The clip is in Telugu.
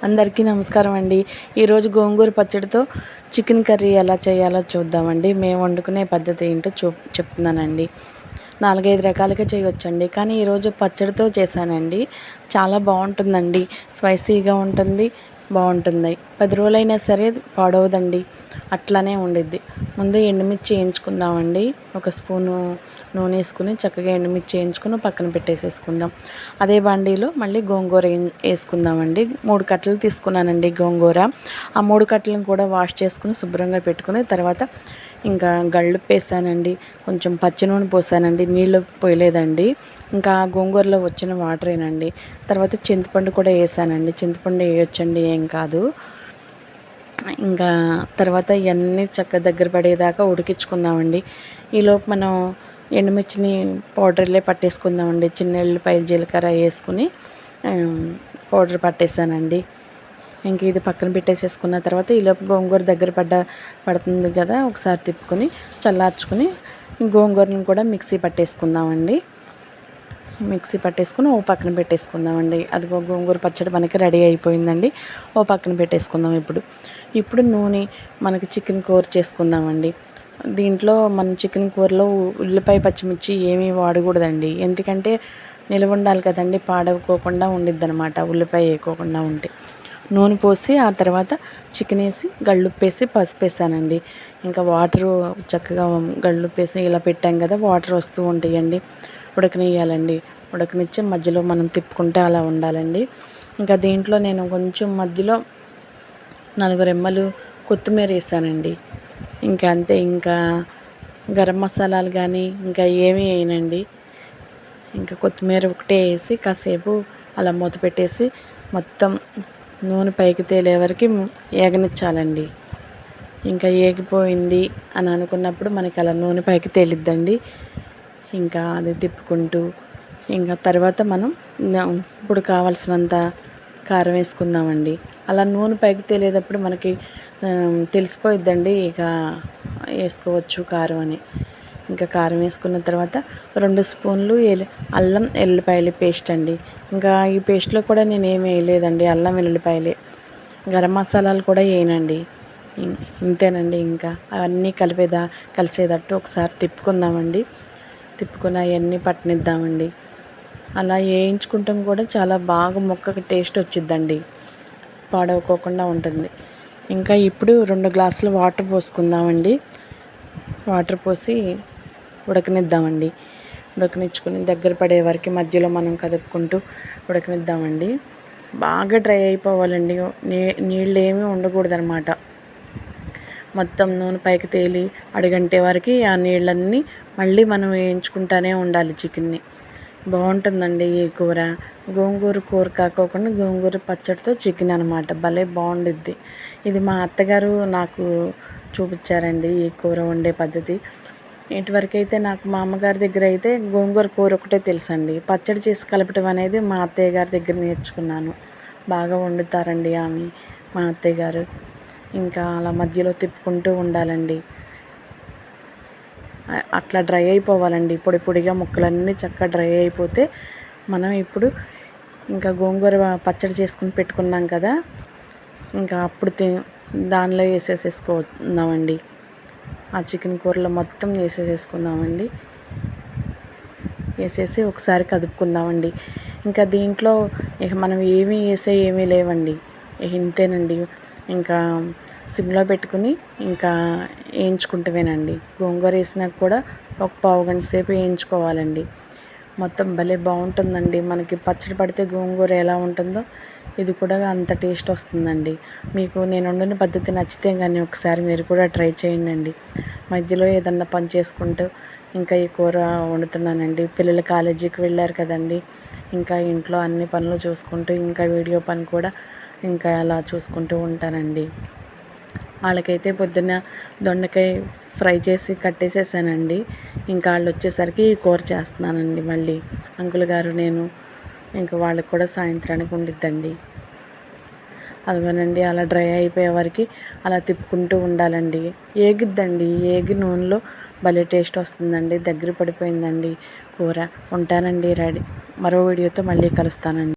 అందరికీ నమస్కారం అండి. ఈరోజు గోంగూర పచ్చడితో చికెన్ కర్రీ ఎలా చేయాలో చూద్దామండి. మేము వండుకునే పద్ధతి ఏంటో చెప్తున్నానండి. 4, 5 రకాలుగా చేయొచ్చండి. కానీ ఈరోజు పచ్చడితో చేశానండి. చాలా బాగుంటుందండి. స్పైసీగా ఉంటుంది, బాగుంటుంది. 10 రోజులైనా సరే పాడవదండి, అట్లానే ఉండిద్ది. ముందు ఎండుమిర్చి వేయించుకుందామండి. ఒక స్పూను నూనె వేసుకుని చక్కగా ఎండుమిర్చి వేయించుకుని పక్కన పెట్టేసేసుకుందాం. అదే బాండీలో మళ్ళీ గోంగూర వేసుకుందామండి. 3 కట్టలు తీసుకున్నానండి గోంగూర. ఆ 3 కట్టలను కూడా వాష్ చేసుకుని శుభ్రంగా పెట్టుకుని తర్వాత ఇంకా గళ్ళుప్పు వేసానండి. కొంచెం పచ్చి నూనె పోసానండి, నీళ్ళు పోయలేదండి. ఇంకా గోంగూరలో వచ్చిన వాటరేనండి. తర్వాత చింతపండు కూడా వేసానండి. చింతపండు వేయొచ్చండి, ఏం కాదు. ఇంకా తర్వాత ఇవన్నీ చక్కగా దగ్గర పడేదాకా ఉడికించుకుందామండి. ఈలోపు మనం ఎండుమిర్చిని పౌడర్లే పట్టేసుకుందామండి. చిన్న ఎల్లిపాయలు జీలకర్ర వేసుకుని పౌడర్ పట్టేసానండి. ఇంక ఇది పక్కన పెట్టేసేసుకున్న తర్వాత ఈలోపు గోంగూర దగ్గర పడుతుంది కదా, ఒకసారి తిప్పుకొని చల్లార్చుకుని గోంగూరను కూడా మిక్సీ పట్టేసుకుందామండి. మిక్సీ పట్టేసుకుని ఓ పక్కన పెట్టేసుకుందామండి. అది గోంగూర పచ్చడి మనకి రెడీ అయిపోయిందండి. ఓ పక్కన పెట్టేసుకుందాం. ఇప్పుడు నూనె మనకి చికెన్ కూర చేసుకుందామండి. దీంట్లో మన చికెన్ కూరలో ఉల్లిపాయ పచ్చిమిర్చి ఏమీ వాడకూడదండి. ఎందుకంటే నిల్వ ఉండాలి కదండి, పాడవుకోకుండా ఉండిద్ది అనమాట ఉల్లిపాయ వేయకోకుండా ఉంటే. నూనె పోసి ఆ తర్వాత చికెన్ వేసి గళ్ళుప్పేసి పసుపు వేసానండి. ఇంకా వాటరు చక్కగా గళ్ళుప్పేసి ఇలా పెట్టాం కదా, వాటర్ వస్తూ ఉంటాయండి. ఉడకనియ్యాలండి. ఉడకనిచ్చి మధ్యలో మనం తిప్పుకుంటే అలా ఉండాలండి. ఇంకా దీంట్లో నేను కొంచెం మధ్యలో 4 రెమ్మలు కొత్తిమీర వేసానండి. ఇంకా అంతే. ఇంకా గరం మసాలాలు కానీ ఇంకా ఏమీ వేయనండి. ఇంకా కొత్తిమీర ఒకటే వేసి కాసేపు అలా మూత పెట్టేసి మొత్తం నూనె పైకి తేలే వరకు ఏగనిచ్చాలండి. ఇంకా ఏగిపోయింది అని అనుకున్నప్పుడు మనకి అలా నూనె పైకి తేలిద్దండి. ఇంకా అది తిప్పుకుంటూ ఇంకా తర్వాత మనం ఇప్పుడు కావాల్సినంత కారం వేసుకుందామండి. అలా నూనె పైకి తేలేటప్పుడు మనకి తెలిసిపోయిద్దండి, ఇక వేసుకోవచ్చు కారం అని. ఇంకా కారం వేసుకున్న తర్వాత 2 స్పూన్లు అల్లం ఎల్లిపాయలు పేస్ట్ అండి. ఇంకా ఈ పేస్ట్లో కూడా నేను ఏమి వేయలేదండి, అల్లం వెల్లుల్లిపాయలే. గరం మసాలాలు కూడా వేయనండి. ఇంతేనండి. ఇంకా అవన్నీ కలిసేటట్టు ఒకసారి తిప్పుకుందామండి. తిప్పుకుని అవన్నీ పట్టనిద్దామండి. అలా వేయించుకుంటాం కూడా చాలా బాగా ముక్కకి టేస్ట్ వచ్చిద్దండి, పాడవుకోకుండా ఉంటుంది. ఇంకా ఇప్పుడు 2 గ్లాసులు వాటర్ పోసుకుందామండి. వాటర్ పోసి ఉడకనిద్దామండి. ఉడకనిచ్చుకుని దగ్గర పడే వరకు మధ్యలో మనం కదుపుకుంటూ ఉడకనిద్దామండి. బాగా డ్రై అయిపోవాలండి. నీళ్ళు ఏమీ ఉండకూడదు అనమాట. మొత్తం నూనె పైకి తేలి అడుగంటే వరకు ఆ నీళ్ళన్నీ మళ్ళీ మనం వేయించుకుంటూనే ఉండాలి చికెన్ని. బాగుంటుందండి ఈ కూర. గోంగూర కూర కాకోకుండా గోంగూర పచ్చడితో చికెన్ అనమాట. భలే బాగుండిద్ది. ఇది మా అత్తగారు నాకు చూపించారండి ఈ కూర వండే పద్ధతి. ఇటువరకు అయితే నాకు మా అమ్మగారి దగ్గర అయితే గోంగూర కూర ఒకటే తెలుసండి. పచ్చడి చేసి కలపటం అనేది మా అత్తయ్య గారి దగ్గర నేర్చుకున్నాను. బాగా వండుతారండి ఆమె, మా అత్తయ్య గారు. ఇంకా అలా మధ్యలో తిప్పుకుంటూ ఉండాలండి. అట్లా డ్రై అయిపోవాలండి. పొడి పొడిగా ముక్కలన్నీ చక్కగా డ్రై అయిపోతే మనం ఇప్పుడు ఇంకా గోంగూర పచ్చడి చేసుకుని పెట్టుకున్నాం కదా, ఇంకా అప్పుడు దానిలో వేసేసుకుందామండి. ఆ చికెన్ కూరలో మొత్తం వేసేసుకుందామండి. వేసేసి ఒకసారి కదుపుకుందామండి. ఇంకా దీంట్లో ఇక మనం ఏమీ లేవండి. ఇంతేనండి. ఇంకా సిమ్లో పెట్టుకుని ఇంకా వేయించుకుంటవేనండి. గోంగూర వేసినాక కూడా ఒక పావు గంట సేపు వేయించుకోవాలండి. మొత్తం భలే బాగుంటుందండి. మనకి పచ్చడి పడితే గోంగూర ఎలా ఉంటుందో ఇది కూడా అంత టేస్ట్ వస్తుందండి. మీకు నేను వండిన పద్ధతి నచ్చితే కానీ ఒకసారి మీరు కూడా ట్రై చేయండి. మధ్యలో ఏదన్నా పని చేసుకుంటూ ఇంకా ఈ కూర వండుతున్నానండి. పిల్లలు కాలేజీకి వెళ్ళారు కదండి, ఇంకా ఇంట్లో అన్ని పనులు చూసుకుంటూ ఇంకా వీడియో పని కూడా ఇంకా అలా చూసుకుంటూ ఉంటానండి. వాళ్ళకైతే పొద్దున్న దొండకాయ ఫ్రై చేసి కట్టేసేసానండి. ఇంకా వాళ్ళు వచ్చేసరికి ఈ కూర చేస్తున్నానండి. మళ్ళీ అంకుల్ గారు నేను ఇంకా వాళ్ళకి కూడా సాయంత్రానికి ఉండిద్దండి. అదిగోనండి, అలా డ్రై అయిపోయే వరకు అలా తిప్పుకుంటూ ఉండాలండి. ఏగిద్దండి. ఏగి నూనెలో భలే టేస్ట్ వస్తుందండి. దగ్గర పడిపోయిందండి కూర. ఉంటానండి. రెడీ. మరో వీడియోతో మళ్ళీ కలుస్తానండి.